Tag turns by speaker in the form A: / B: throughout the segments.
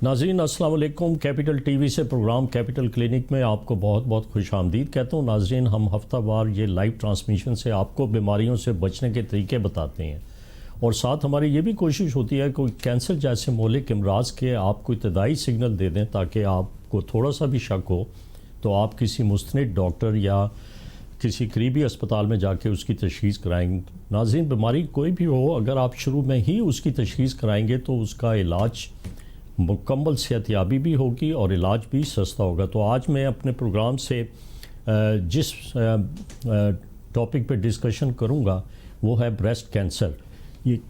A: ناظرین السلام علیکم. کیپٹل ٹی وی سے پروگرام کیپٹل کلینک میں آپ کو بہت بہت خوش آمدید کہتا ہوں. ناظرین ہم ہفتہ وار یہ لائیو ٹرانسمیشن سے آپ کو بیماریوں سے بچنے کے طریقے بتاتے ہیں اور ساتھ ہماری یہ بھی کوشش ہوتی ہے کہ کینسر جیسے مہلک امراض کے آپ کو ابتدائی سگنل دے دیں تاکہ آپ کو تھوڑا سا بھی شک ہو تو آپ کسی مستند ڈاکٹر یا کسی قریبی اسپتال میں جا کے اس کی تشخیص کرائیں. ناظرین بیماری کوئی بھی ہو اگر آپ شروع میں ہی اس کی تشخیص کرائیں گے تو اس کا علاج مکمل صحت یابی بھی ہوگی اور علاج بھی سستا ہوگا. تو آج میں اپنے پروگرام سے جس ٹاپک پہ ڈسکشن کروں گا وہ ہے بریسٹ کینسر.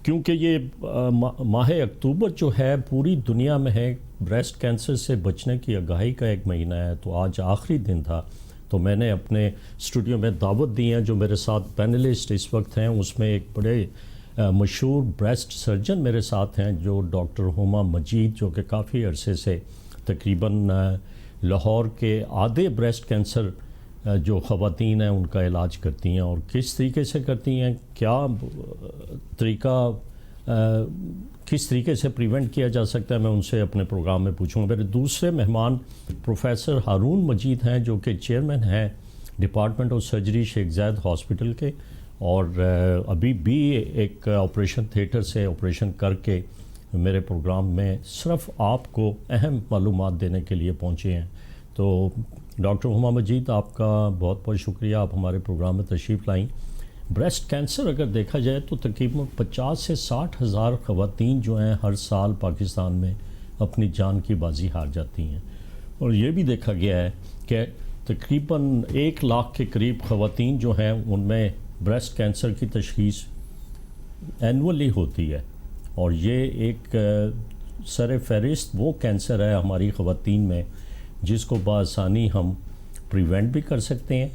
A: کیونکہ یہ ماہ اکتوبر جو ہے پوری دنیا میں ہے بریسٹ کینسر سے بچنے کی آگاہی کا ایک مہینہ ہے. تو آج آخری دن تھا تو میں نے اپنے اسٹوڈیو میں دعوت دی ہے. جو میرے ساتھ پینلسٹ اس وقت ہیں اس میں ایک بڑے مشہور بریسٹ سرجن میرے ساتھ ہیں جو ڈاکٹر ہما مجید، جو کہ کافی عرصے سے تقریباً لاہور کے آدھے بریسٹ کینسر جو خواتین ہیں ان کا علاج کرتی ہیں اور کس طریقے سے کرتی ہیں، کیا طریقہ کس طریقے سے پریونٹ کیا جا سکتا ہے، میں ان سے اپنے پروگرام میں پوچھوں گا. میرے دوسرے مہمان پروفیسر ہارون مجید ہیں جو کہ چیئرمین ہیں department of surgery Sheikh Zayed hospital کے اور ابھی بھی ایک آپریشن تھیٹر سے آپریشن کر کے میرے پروگرام میں صرف آپ کو اہم معلومات دینے کے لیے پہنچے ہیں. تو ڈاکٹر ہما مجید آپ کا بہت بہت شکریہ، آپ ہمارے پروگرام میں تشریف لائیں. بریسٹ کینسر اگر دیکھا جائے تو تقریباً 50 سے 60 ہزار خواتین جو ہیں ہر سال پاکستان میں اپنی جان کی بازی ہار جاتی ہیں اور یہ بھی دیکھا گیا ہے کہ تقریباً 1 لاکھ کے قریب خواتین جو ہیں ان میں بریسٹ کینسر کی تشخیص اینولی ہوتی ہے اور یہ ایک سر فہرست وہ کینسر ہے ہماری خواتین میں جس کو بآسانی ہم پریونٹ بھی کر سکتے ہیں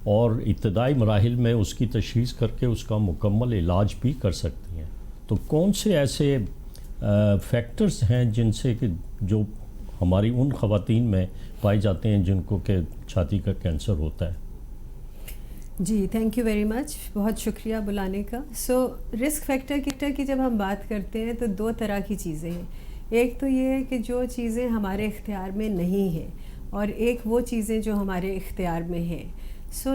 A: اور ابتدائی مراحل میں اس کی تشخیص کر کے اس کا مکمل علاج بھی کر سکتے ہیں. تو کون سے ایسے فیکٹرز ہیں جن سے کہ جو ہماری ان خواتین میں پائے جاتے ہیں جن کو کہ چھاتی کا کینسر ہوتا ہے؟
B: جی تھینک یو ویری مچ، بہت شکریہ بلانے کا. رسک فیکٹر کی جب ہم بات کرتے ہیں تو 2 طرح کی چیزیں ہیں. ایک تو یہ ہے کہ جو چیزیں ہمارے اختیار میں نہیں ہیں اور ایک وہ چیزیں جو ہمارے اختیار میں ہیں.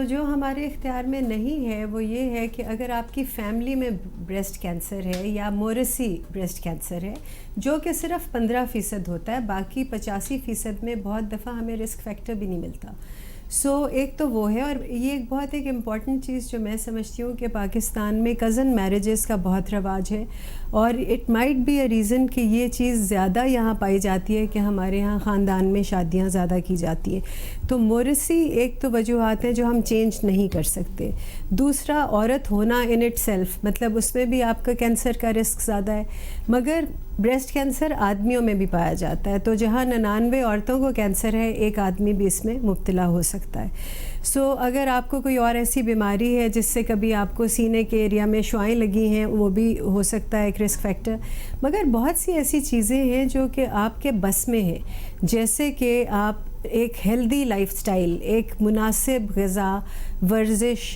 B: جو ہمارے اختیار میں نہیں ہے وہ یہ ہے کہ اگر آپ کی فیملی میں بریسٹ کینسر ہے یا موریثی بریسٹ کینسر ہے جو کہ صرف 15% ہوتا ہے، باقی 85% میں بہت دفعہ ہمیں رسک فیکٹر بھی نہیں ملتا. ایک تو وہ ہے اور یہ ایک بہت ایک امپورٹنٹ چیز جو میں سمجھتی ہوں کہ پاکستان میں کزن میرجز کا بہت رواج ہے اور it might be a reason کہ یہ چیز زیادہ یہاں پائی جاتی ہے کہ ہمارے یہاں خاندان میں شادیاں زیادہ کی جاتی ہیں. تو موریثی ایک تو وجوہات ہیں جو ہم چینج نہیں کر سکتے. دوسرا عورت ہونا ان اٹ سیلف، مطلب اس میں بھی آپ کا کینسر کا رسک زیادہ ہے، مگر بریسٹ کینسر آدمیوں میں بھی پایا جاتا ہے. تو جہاں 99 عورتوں کو کینسر ہے، ایک آدمی بھی اس میں مبتلا ہو سکتا ہے. اگر آپ کو کوئی اور ایسی بیماری ہے جس سے کبھی آپ کو سینے کے ایریا میں شعائیں لگی ہیں وہ بھی ہو سکتا ہے ایک رسک فیکٹر. مگر بہت سی ایسی چیزیں ہیں جو کہ آپ کے بس میں ہیں، جیسے کہ آپ ایک ہیلدی لائف سٹائل، ایک مناسب غذا، ورزش،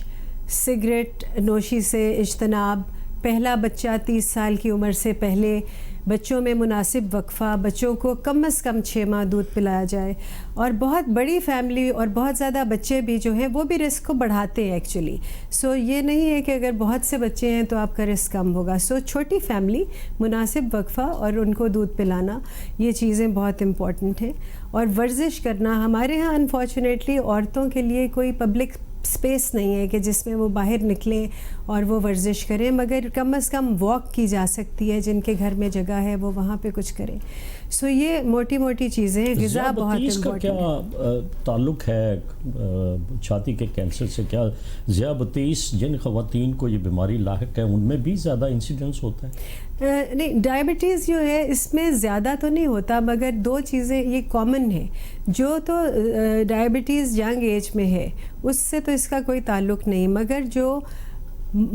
B: سگریٹ نوشی سے اجتناب، پہلا بچہ 30 سال کی عمر سے پہلے، بچوں میں مناسب وقفہ، بچوں کو کم از کم 6 ماہ دودھ پلایا جائے. اور بہت بڑی فیملی اور بہت زیادہ بچے بھی جو ہیں وہ بھی رسک کو بڑھاتے ہیں ایکچولی. یہ نہیں ہے کہ اگر بہت سے بچے ہیں تو آپ کا رسک کم ہوگا. چھوٹی فیملی، مناسب وقفہ اور ان کو دودھ پلانا، یہ چیزیں بہت امپورٹنٹ ہیں. اور ورزش کرنا، ہمارے ہاں انفارچونیٹلی عورتوں کے لیے کوئی پبلک اسپیس نہیں ہے کہ جس میں وہ باہر نکلیں اور وہ ورزش کریں، مگر کم از کم واک کی جا سکتی ہے. جن کے گھر میں جگہ ہے وہ وہاں پہ کچھ کریں. یہ موٹی موٹی چیزیں ہیں. غذا بہت امپورٹنٹ ہے.
A: کیا تعلق ہے چھاتی کے کینسر سے؟ کیا ذیابطیس جن خواتین کو یہ بیماری لاحق ہے ان میں بھی زیادہ انسیڈنس ہوتا ہے؟
B: نہیں، ڈائبٹیز جو ہے اس میں زیادہ تو نہیں ہوتا، مگر 2 چیزیں یہ کامن ہیں. جو تو ڈائبٹیز ینگ ایج میں ہے اس سے تو اس کا کوئی تعلق نہیں، مگر جو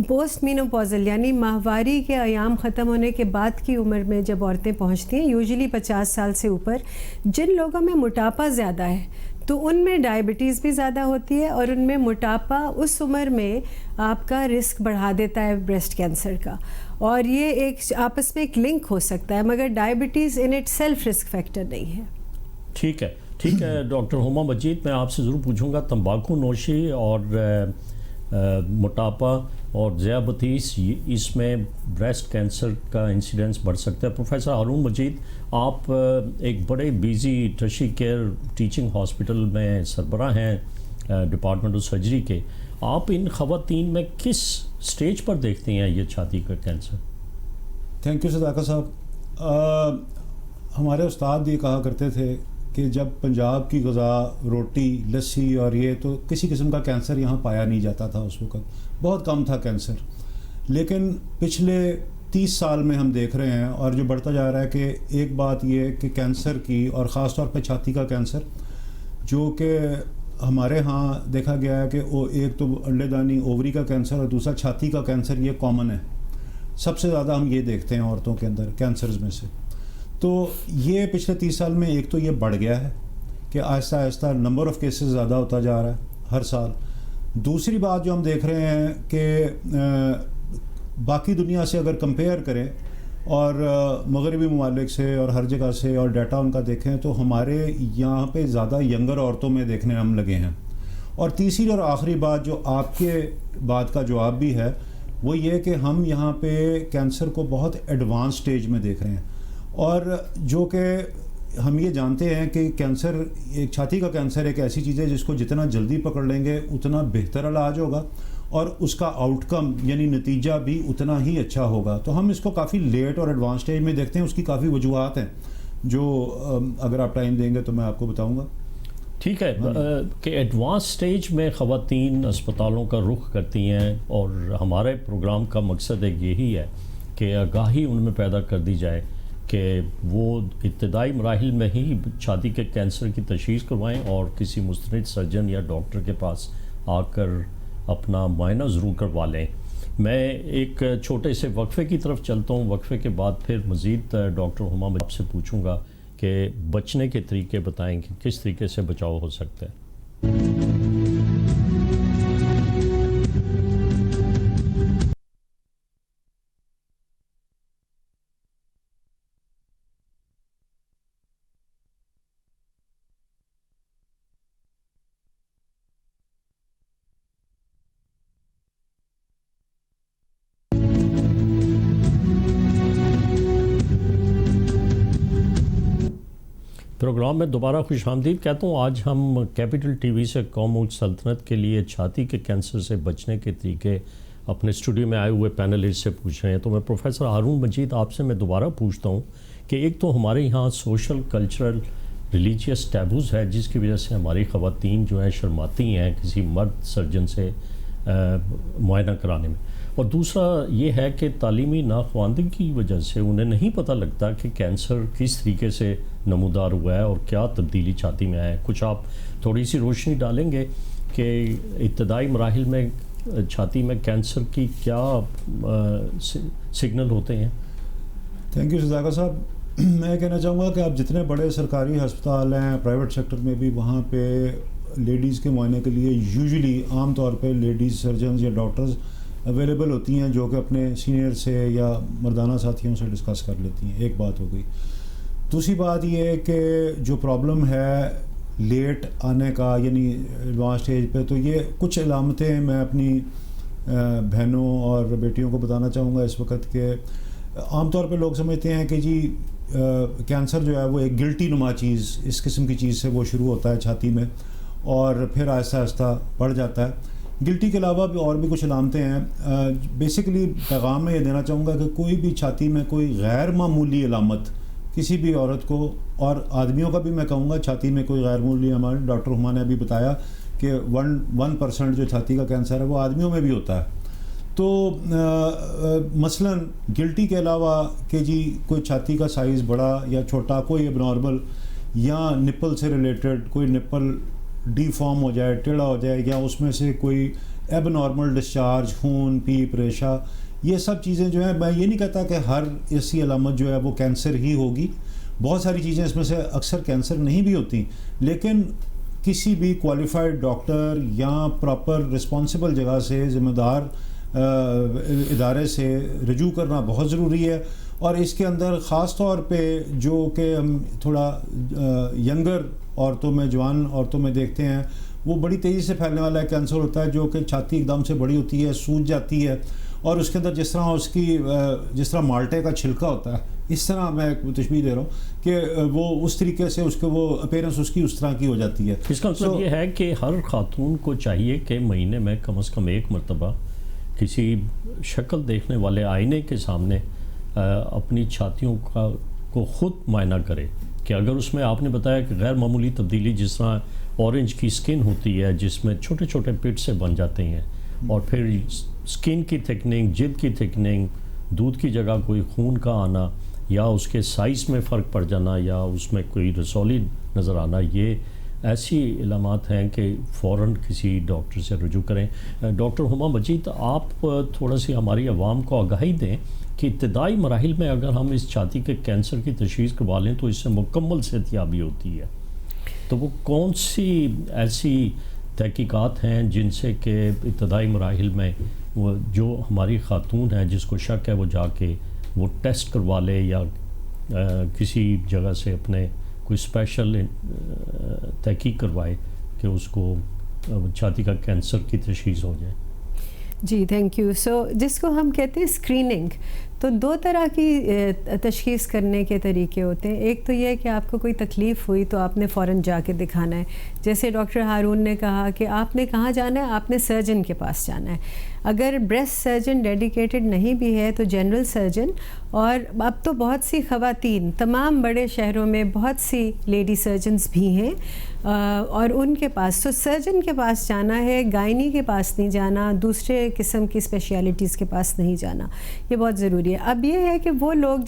B: پوسٹ مینوپوزل یعنی ماہواری کے ایام ختم ہونے کے بعد کی عمر میں جب عورتیں پہنچتی ہیں، یوزلی 50 سال سے اوپر، جن لوگوں میں موٹاپا زیادہ ہے تو ان میں ڈائبٹیز بھی زیادہ ہوتی ہے اور ان میں موٹاپا اس عمر میں آپ کا رسک بڑھا دیتا ہے بریسٹ کینسر کا، اور یہ ایک آپس میں ایک لنک ہو سکتا ہے، مگر diabetes in it self risk factor نہیں ہے۔
A: ٹھیک ہے ڈاکٹر ہما مجید، میں آپ سے ضرور پوچھوں گا تمباکو نوشی اور موٹاپا اور ذیابطیس، اس میں بریسٹ کینسر کا انسیڈنس بڑھ سکتا ہے۔ پروفیسر ہارون مجید، آپ ایک بڑے busy tertiary care teaching hospital میں سربراہ ہیں ڈپارٹمنٹ آف سرجری کے، آپ ان خواتین میں کس سٹیج پر دیکھتے ہیں یہ چھاتی کا کینسر؟
C: تھینک یو صداقت صاحب۔ ہمارے استاد یہ کہا کرتے تھے کہ جب پنجاب کی غذا روٹی لسی اور یہ، تو کسی قسم کا کینسر یہاں پایا نہیں جاتا تھا، اس وقت بہت کم تھا کینسر، لیکن پچھلے 30 سال میں ہم دیکھ رہے ہیں اور جو بڑھتا جا رہا ہے کہ ایک بات یہ کہ کینسر کی، اور خاص طور پہ چھاتی کا کینسر، جو کہ ہمارے ہاں دیکھا گیا ہے کہ وہ ایک تو انڈے دانی اووری کا کینسر اور دوسرا چھاتی کا کینسر، یہ کامن ہے، سب سے زیادہ ہم یہ دیکھتے ہیں عورتوں کے اندر کینسرز میں سے۔ تو یہ پچھلے 30 سال میں ایک تو یہ بڑھ گیا ہے کہ آہستہ آہستہ نمبر آف کیسز زیادہ ہوتا جا رہا ہے ہر سال۔ دوسری بات جو ہم دیکھ رہے ہیں کہ باقی دنیا سے اگر کمپیئر کریں اور مغربی ممالک سے اور ہر جگہ سے اور ڈیٹا ان کا دیکھیں، تو ہمارے یہاں پہ زیادہ ینگر عورتوں میں دیکھنے ہم لگے ہیں۔ اور تیسری اور آخری بات جو آپ کے بات کا جواب بھی ہے، وہ یہ کہ ہم یہاں پہ کینسر کو بہت ایڈوانس سٹیج میں دیکھ رہے ہیں، اور جو کہ ہم یہ جانتے ہیں کہ کینسر، ایک چھاتی کا کینسر ایک ایسی چیز ہے جس کو جتنا جلدی پکڑ لیں گے اتنا بہتر علاج ہوگا اور اس کا آؤٹ کم یعنی نتیجہ بھی اتنا ہی اچھا ہوگا۔ تو ہم اس کو کافی لیٹ اور ایڈوانس سٹیج میں دیکھتے ہیں، اس کی کافی وجوہات ہیں جو اگر آپ ٹائم دیں گے تو میں آپ کو بتاؤں گا۔
A: ٹھیک ہے کہ ایڈوانس سٹیج میں خواتین اسپتالوں کا رخ کرتی ہیں، اور ہمارے پروگرام کا مقصد ایک یہی ہے کہ آگاہی ان میں پیدا کر دی جائے کہ وہ ابتدائی مراحل میں ہی چھاتی کے کینسر کی تشخیص کروائیں اور کسی مستند سرجن یا ڈاکٹر کے پاس آ کر اپنا معائنہ ضرور کروا لیں۔ میں ایک چھوٹے سے وقفے کی طرف چلتا ہوں، وقفے کے بعد پھر مزید ڈاکٹر ہما آپ سے پوچھوں گا کہ بچنے کے طریقے بتائیں کہ کس طریقے سے بچاؤ ہو سکتا ہے۔ پروگرام میں دوبارہ خوش آمدید کہتا ہوں۔ آج ہم کیپٹل ٹی وی سے قوم ملک سلطنت کے لیے چھاتی کے کینسر سے بچنے کے طریقے اپنے اسٹوڈیو میں آئے ہوئے پینلسٹ سے پوچھ رہے ہیں۔ تو میں پروفیسر ہارون مجید آپ سے میں دوبارہ پوچھتا ہوں کہ ایک تو ہمارے یہاں سوشل کلچرل ریلیجیس ٹیبوز ہے جس کی وجہ سے ہماری خواتین جو ہیں شرماتی ہیں کسی مرد سرجن سے معائنہ کرانے میں، اور دوسرا یہ ہے کہ تعلیمی ناخواندگی کی وجہ سے انہیں نہیں پتہ لگتا کہ کینسر کس طریقے سے نمودار ہوا ہے اور کیا تبدیلی چھاتی میں آئے۔ کچھ آپ تھوڑی سی روشنی ڈالیں گے کہ ابتدائی مراحل میں چھاتی میں کینسر کی کیا سگنل ہوتے ہیں؟
C: تھینک یو صداقت صاحب۔ میں کہنا چاہوں گا کہ آپ جتنے بڑے سرکاری ہسپتال ہیں، پرائیویٹ سیکٹر میں بھی، وہاں پہ لیڈیز کے معائنے کے لیے یوزلی عام طور پہ لیڈیز سرجنز یا ڈاکٹرز اویلیبل ہوتی ہیں جو کہ اپنے سینئر سے یا مردانہ ساتھیوں سے ڈسکس کر لیتی ہیں۔ ایک بات ہو گئی۔ دوسری بات یہ ہے کہ جو پرابلم ہے لیٹ آنے کا یعنی ایڈوانس سٹیج پہ، تو یہ کچھ علامتیں میں اپنی بہنوں اور بیٹیوں کو بتانا چاہوں گا اس وقت کہ عام طور پہ لوگ سمجھتے ہیں کہ جی کینسر جو ہے وہ ایک گلٹی نما چیز، اس قسم کی چیز سے وہ شروع ہوتا ہے چھاتی میں اور پھر آہستہ آہستہ بڑھ جاتا ہے۔ گلٹی کے علاوہ بھی اور بھی کچھ علامتیں ہیں۔ بیسیکلی پیغام میں یہ دینا چاہوں گا کہ کوئی بھی چھاتی میں کوئی غیر معمولی علامت کسی بھی عورت کو، اور آدمیوں کا بھی میں کہوں گا چھاتی میں کوئی غیر معمولی علامت، ڈاکٹر ہما نے ابھی بتایا کہ 1% جو چھاتی کا کینسر ہے وہ آدمیوں میں بھی ہوتا ہے۔ تو مثلاً گلٹی کے علاوہ کہ جی کوئی چھاتی کا سائز بڑا یا چھوٹا، کوئی اب نارمل یا نپل سے ریلیٹڈ کوئی نپل ڈی فارم ہو جائے، ٹیڑھا ہو جائے، یا اس میں سے کوئی ایب نارمل ڈسچارج، خون، پیپ، ریشہ، یہ سب چیزیں جو ہیں، میں یہ نہیں کہتا کہ ہر ایسی علامت جو ہے وہ کینسر ہی ہوگی، بہت ساری چیزیں اس میں سے اکثر کینسر نہیں بھی ہوتی، لیکن کسی بھی کوالیفائڈ ڈاکٹر یا پراپر رسپانسبل جگہ سے ذمہ دار ادارے سے رجوع کرنا بہت ضروری ہے. اور اس کے اندر خاص طور پہ جو کہ ہم تھوڑا ینگر عورتوں میں، جوان عورتوں میں دیکھتے ہیں، وہ بڑی تیزی سے پھیلنے والا کینسر ہوتا ہے جو کہ چھاتی ایک دم سے بڑی ہوتی ہے، سوج جاتی ہے، اور اس کے اندر جس طرح مالٹے کا چھلکا ہوتا ہے، اس طرح میں تشبیہ دے رہا ہوں کہ وہ اس طریقے سے اس کے وہ اپیرنس اس کی اس طرح کی ہو جاتی ہے.
A: اس کا مطلب یہ ہے کہ ہر خاتون کو چاہیے کہ مہینے میں کم از کم ایک مرتبہ کسی شکل دیکھنے والے آئینے کے سامنے اپنی چھاتیوں کو خود معائنہ کرے کہ اگر اس میں آپ نے بتایا کہ غیر معمولی تبدیلی، جس طرح اورنج کی سکن ہوتی ہے جس میں چھوٹے چھوٹے پٹ سے بن جاتے ہیں، اور پھر سکن کی تھکننگ، جلد کی تھکننگ، دودھ کی جگہ کوئی خون کا آنا، یا اس کے سائز میں فرق پڑ جانا، یا اس میں کوئی رسولی نظر آنا، یہ ایسی علامات ہیں کہ فوراً کسی ڈاکٹر سے رجوع کریں. ڈاکٹر ہما مجید، آپ تھوڑا سی ہماری عوام کو آگاہی دیں کہ ابتدائی مراحل میں اگر ہم اس چھاتی کے کینسر کی تشخیص کروا لیں تو اس سے مکمل صحتیابی ہوتی ہے، تو وہ کون سی ایسی تحقیقات ہیں جن سے کہ ابتدائی مراحل میں وہ جو ہماری خاتون ہے جس کو شک ہے وہ جا کے وہ ٹیسٹ کروا لے، یا کسی جگہ سے اپنے کوئی اسپیشل تحقیق کروائے کہ اس کو چھاتی کا کینسر کی تشخیص ہو جائے؟
B: جی تھینک یو. سو جس کو ہم کہتے ہیں اسکریننگ، تو دو طرح کی تشخیص کرنے کے طریقے ہوتے ہیں. ایک تو یہ ہے کہ آپ کو کوئی تکلیف ہوئی تو آپ نے فوراً جا کے دکھانا ہے. جیسے ڈاکٹر ہارون نے کہا کہ آپ نے کہاں جانا ہے، آپ نے سرجن کے پاس جانا ہے. اگر بریسٹ سرجن ڈیڈیکیٹڈ نہیں بھی ہے تو جنرل سرجن، اور اب تو بہت سی خواتین تمام بڑے شہروں میں بہت سی لیڈی سرجنز بھی ہیں، اور ان کے پاس تو سرجن کے پاس جانا ہے، گائنی کے پاس نہیں جانا، دوسرے قسم کی اسپیشلٹیز کے پاس نہیں جانا. یہ بہت ضروری ہے. اب یہ ہے کہ وہ لوگ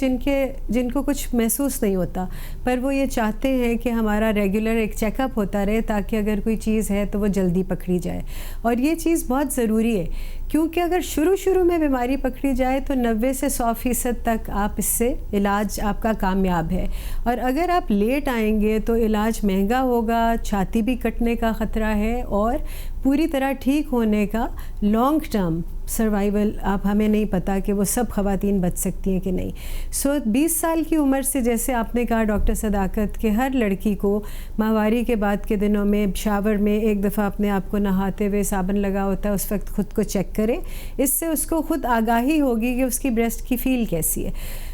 B: جن کو کچھ محسوس نہیں ہوتا پر وہ یہ چاہتے ہیں کہ ہمارا ریگولر ایک چیک اپ ہوتا رہے تاکہ اگر کوئی چیز ہے تو وہ جلدی پکڑی جائے، اور یہ چیز بہت ضروری ہے کیونکہ اگر شروع میں بیماری پکڑی جائے تو 90 سے 100% تک آپ اس سے علاج آپ کا کامیاب ہے، اور اگر آپ لیٹ آئیں گے تو علاج مہنگا ہوگا، چھاتی بھی کٹنے کا خطرہ ہے، اور پوری طرح ٹھیک ہونے کا لانگ ٹرم سروائیول آپ ہمیں نہیں پتہ کہ وہ سب خواتین بچ سکتی ہیں کہ نہیں. سو 20 سال کی عمر سے، جیسے آپ نے کہا ڈاکٹر صداقت، کہ ہر لڑکی کو ماہواری کے بعد کے دنوں میں شاور میں ایک دفعہ اپنے آپ کو نہاتے ہوئے صابن لگا ہوتا ہے، اس وقت خود کو چیک کرے. اس سے اس کو خود آگاہی ہوگی کہ اس کی بریسٹ کی فیل کیسی ہے،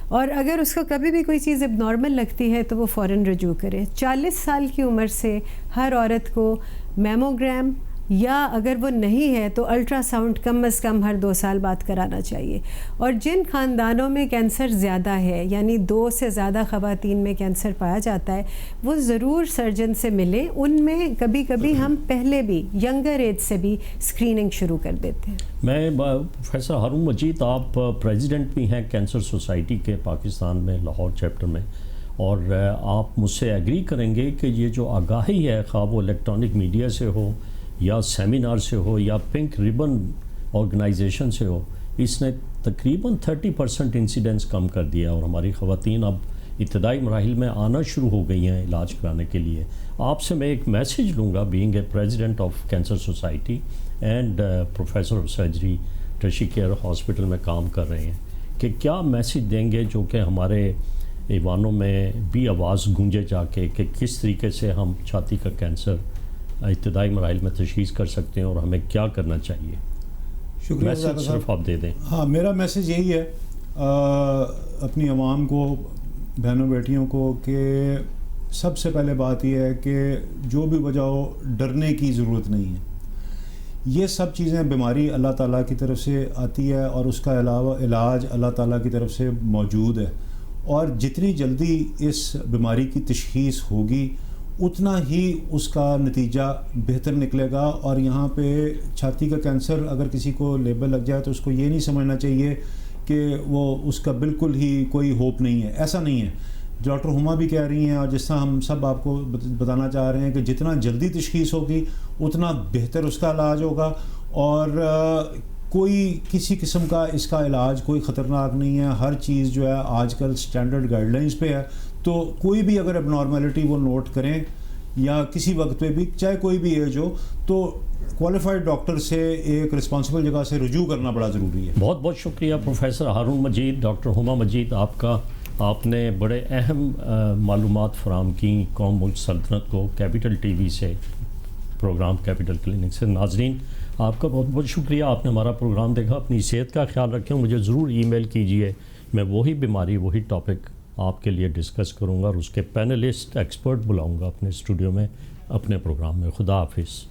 B: اور اگر اس کو کبھی بھی کوئی چیز اب نارمل لگتی ہے تو وہ فوراً رجوع کرے. 40 سال کی عمر سے ہر عورت کو میموگرام، یا اگر وہ نہیں ہے تو الٹرا ساؤنڈ کم از کم ہر 2 سال بعد کرانا چاہیے. اور جن خاندانوں میں کینسر زیادہ ہے، یعنی 2 سے زیادہ خواتین میں کینسر پایا جاتا ہے، وہ ضرور سرجن سے ملیں. ان میں کبھی کبھی ہم پہلے بھی ینگر ایج سے بھی اسکریننگ شروع کر دیتے ہیں.
A: میں پروفیسر ہارون مجید، آپ پریزیڈنٹ بھی ہیں کینسر سوسائٹی کے پاکستان میں لاہور چیپٹر میں، اور آپ مجھ سے ایگری کریں گے کہ یہ جو آگاہی ہے، خواہ وہ الیکٹرانک میڈیا سے ہو یا سیمینار سے ہو یا پنک ریبن آرگنائزیشن سے ہو، اس نے تقریباً 30% انسیڈنس کم کر دیا، اور ہماری خواتین اب ابتدائی مراحل میں آنا شروع ہو گئی ہیں علاج کرانے کے لیے. آپ سے میں ایک میسیج لوں گا، being a president of cancer society and professor of surgery tertiary care hospital میں کام کر رہے ہیں، کہ کیا میسیج دیں گے جو کہ ہمارے ایوانوں میں بھی آواز گونجے جا کے کہ کس طریقے سے ہم چھاتی کا کینسر ابتدائی مراحل میں تشخیص کر سکتے ہیں اور ہمیں کیا کرنا چاہیے؟
C: شکریہ.
A: میسیج صرف آپ دے دیں.
C: ہاں، میرا میسیج یہی ہے اپنی عوام کو، بہنوں بیٹیوں کو، کہ سب سے پہلے بات یہ ہے کہ جو بھی وجہ ہو ڈرنے کی ضرورت نہیں ہے. یہ سب چیزیں، بیماری اللہ تعالیٰ کی طرف سے آتی ہے اور اس کا علاج اللہ تعالیٰ کی طرف سے موجود ہے، اور جتنی جلدی اس بیماری کی تشخیص ہوگی اتنا ہی اس کا نتیجہ بہتر نکلے گا. اور یہاں پہ چھاتی کا کینسر اگر کسی کو لیبل لگ جائے تو اس کو یہ نہیں سمجھنا چاہیے کہ وہ اس کا بالکل ہی کوئی ہوپ نہیں ہے. ایسا نہیں ہے. ڈاکٹر ہما بھی کہہ رہی ہیں، اور جس طرح ہم سب آپ کو بتانا چاہ رہے ہیں کہ جتنا جلدی تشخیص ہوگی اتنا بہتر اس کا علاج ہوگا، اور کوئی کسی قسم کا اس کا علاج کوئی خطرناک نہیں ہے. ہر چیز جو ہے آج کل اسٹینڈرڈ گائیڈ لائنس پہ ہے، تو کوئی بھی اگر اب نارملٹی وہ نوٹ کریں یا کسی وقت پہ بھی چاہے کوئی بھی ایج ہو تو کوالیفائڈ ڈاکٹر سے ایک رسپانسبل جگہ سے رجوع کرنا بڑا ضروری ہے.
A: بہت بہت شکریہ پروفیسر ہارون مجید، ڈاکٹر ہما مجید، آپ کا. آپ نے بڑے اہم معلومات فراہم کی قوم ملک سلطنت کو کیپٹل ٹی وی سے، پروگرام کیپٹل کلینک سے. ناظرین آپ کا بہت بہت شکریہ، آپ نے ہمارا پروگرام دیکھا. اپنی صحت کا خیال رکھیں، مجھے ضرور ای میل کیجیے، میں وہی بیماری وہی ٹاپک آپ کے لیے ڈسکس کروں گا اور اس کے پینلسٹ ایکسپرٹ بلاؤں گا اپنے اسٹوڈیو میں اپنے پروگرام میں. خدا حافظ.